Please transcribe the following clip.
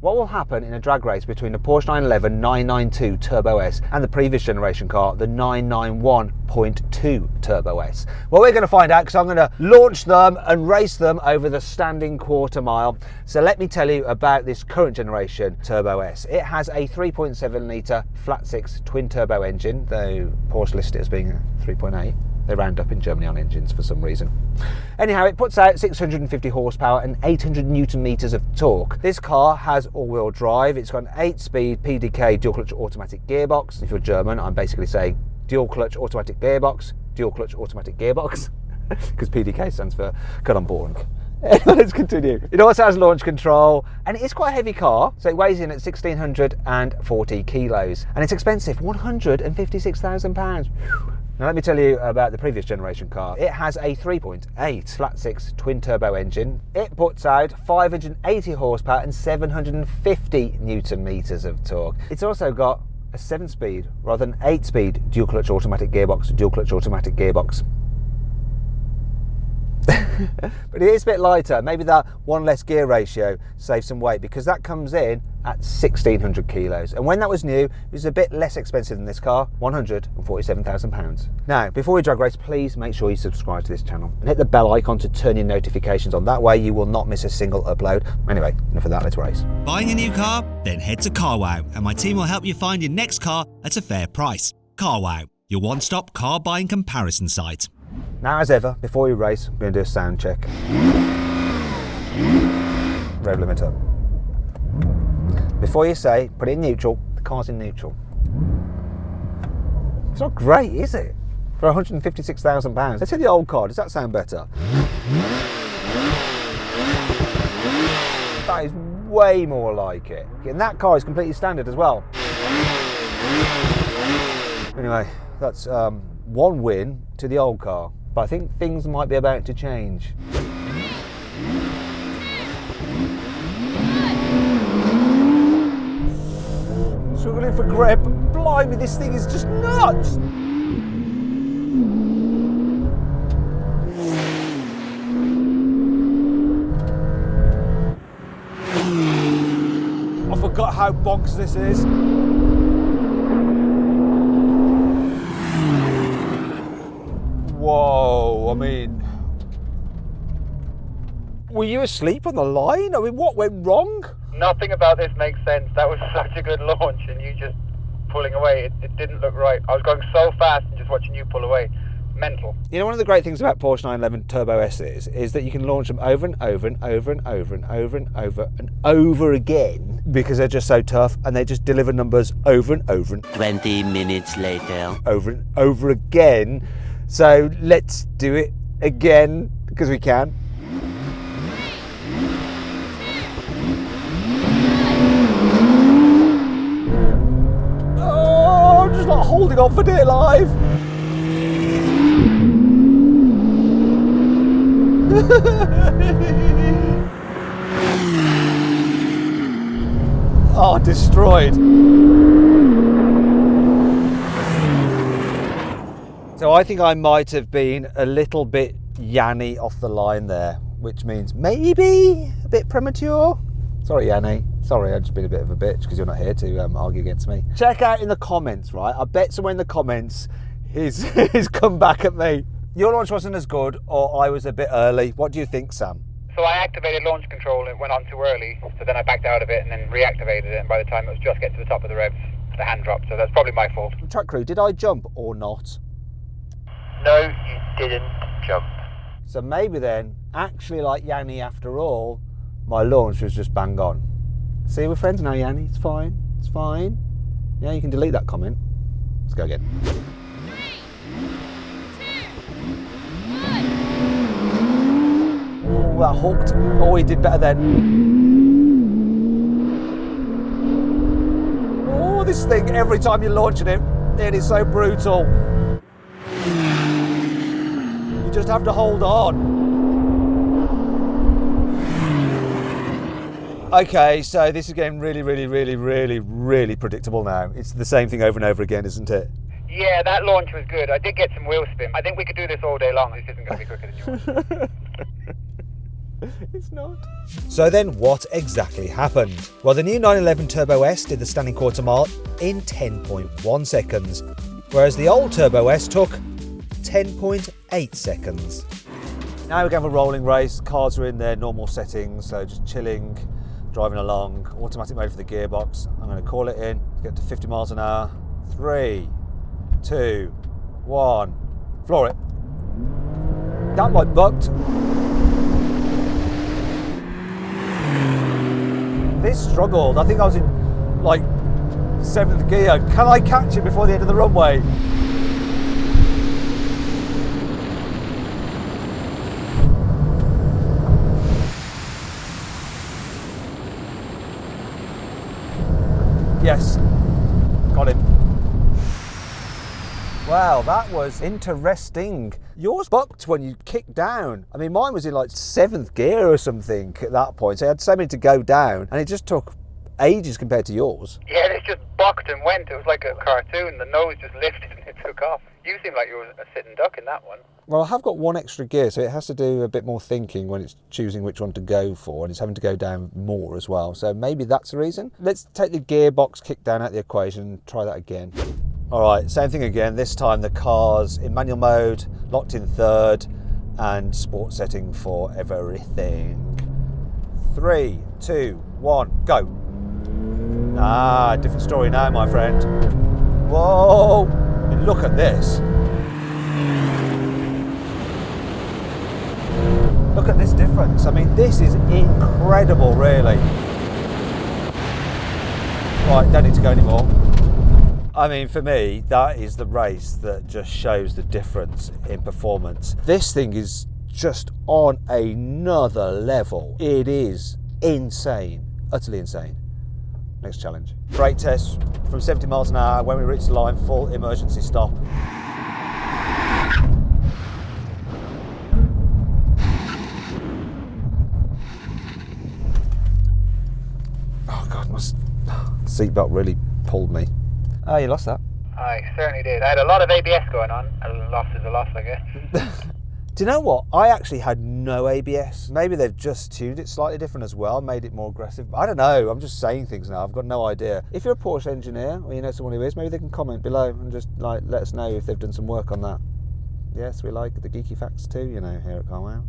What will happen in a drag race between the Porsche 911 992 Turbo S and the previous generation car, the 991.2 Turbo S? Well, we're going to find out because I'm going to launch them and race them over the standing quarter mile. So let me tell you about this current generation Turbo S. It has a 3.7 litre flat six twin turbo engine, though Porsche listed it as being a 3.8. They round up in Germany on engines for some reason. Anyhow, it puts out 650 horsepower and 800 newton meters of torque. This car has all-wheel drive. It's got an 8-speed PDK dual-clutch automatic gearbox. If you're German, I'm basically saying dual-clutch automatic gearbox, dual-clutch automatic gearbox, because PDK stands for cut on boring. Let's continue. It also has launch control, and it is quite a heavy car, so it weighs in at 1,640 kilos, and it's expensive, £156,000. Now let me tell you about the previous generation car. It has a 3.8 flat six twin turbo engine. It puts out 580 horsepower and 750 newton meters of torque. It's also got a 7-speed rather than 8-speed dual clutch automatic gearbox. But it is a bit lighter. Maybe that one less gear ratio saves some weight, because that comes in at 1,600 kilos. And when that was new, it was a bit less expensive than this car, £147,000. Now, before we drag race, please make sure you subscribe to this channel and hit the bell icon to turn your notifications on. That way you will not miss a single upload. Anyway, enough of that, let's race. Buying a new car? Then head to CarWow and my team will help you find your next car at a fair price. CarWow, your one-stop car buying comparison site. Now, as ever, before we race, I'm going to do a sound check. Rev limiter. Before you say, put it in neutral, the car's in neutral. It's not great, is it? For £156,000. Let's hit the old car. Does that sound better? That is way more like it. And that car is completely standard as well. Anyway, that's one win to the old car. But I think things might be about to change. Struggling for grip. Blimey, this thing is just nuts! I forgot how bonkers this is. Whoa, I mean, were you asleep on the line? I mean, what went wrong? Nothing about this makes sense. That was such a good launch, and you just pulling away. It didn't look right. I was going so fast and just watching you pull away. Mental. You know, one of the great things about Porsche 911 Turbo S's is that you can launch them over and over and over and over and over and over and over again, because they're just so tough, and they just deliver numbers over and over and 20 minutes later. over and over again. So let's do it again, because we can. Oh, I'm just not holding on for dear life. Oh, destroyed. So I think I might have been a little bit Yanni off the line there, which means maybe a bit premature. Sorry, Yanni. Sorry, I've just been a bit of a bitch because you're not here to argue against me. Check out in the comments, right? I bet somewhere in the comments he's come back at me. Your launch wasn't as good, or I was a bit early. What do you think, Sam? So I activated launch control and it went on too early, so then I backed out of it and then reactivated it, and by the time it was just getting to the top of the revs, the hand dropped, so that's probably my fault. Track crew, did I jump or not? No, you didn't jump. So maybe then, actually like Yanni after all, my launch was just bang on. See, we're friends now, Yanni. It's fine. It's fine. Yeah, you can delete that comment. Let's go again. Oh, that hooked. Oh, he did better then. Oh, this thing, every time you're launching it is so brutal. You just have to hold on. Okay, so this is getting really predictable now. It's the same thing over and over again, isn't it? Yeah, that launch was good. I did get some wheel spin. I think we could do this all day long. This isn't going to be quicker than yours. It's not. So then what exactly happened? Well, the new 911 Turbo S did the standing quarter mile in 10.1 seconds, whereas the old Turbo S took 10.8 seconds. Now we're going for a rolling race. Cars are in their normal settings, so just chilling, driving along. Automatic mode for the gearbox. I'm going to call it in, get to 50 miles an hour. 3, 2, 1, floor it. That might bucked. This struggled. I think I was in like 7th gear. Can I catch it before the end of the runway? Yes, got him. Wow, that was interesting. Yours bucked when you kicked down. I mean, mine was in like 7th gear or something at that point. So I had so many to go down and it just took ages compared to yours. Yeah, it just bucked and went. It was like a cartoon. The nose just lifted and it took off. You seem like you were a sitting duck in that one. Well, I have got one extra gear, so it has to do a bit more thinking when it's choosing which one to go for, and it's having to go down more as well. So maybe that's the reason. Let's take the gearbox kick down out of the equation and try that again. All right, same thing again. This time the car's in manual mode, locked in 3rd, and sport setting for everything. 3, 2, 1, go. Ah, different story now, my friend. Whoa, I mean, look at this. Look at this difference. I mean, this is incredible, really. Right, don't need to go anymore. I mean, for me, that is the race that just shows the difference in performance. This thing is just on another level. It is insane, utterly insane. Next challenge. Brake test from 70 miles an hour. When we reach the line, full emergency stop. Oh God, my seatbelt really pulled me. Oh, you lost that. I certainly did. I had a lot of ABS going on. A loss is a loss, I guess. Do you know what? I actually had no ABS. Maybe they've just tuned it slightly different as well, made it more aggressive. I don't know. I'm just saying things now. I've got no idea. If you're a Porsche engineer or you know someone who is, maybe they can comment below and just like let us know if they've done some work on that. Yes, we like the geeky facts too, you know, here at Carwow.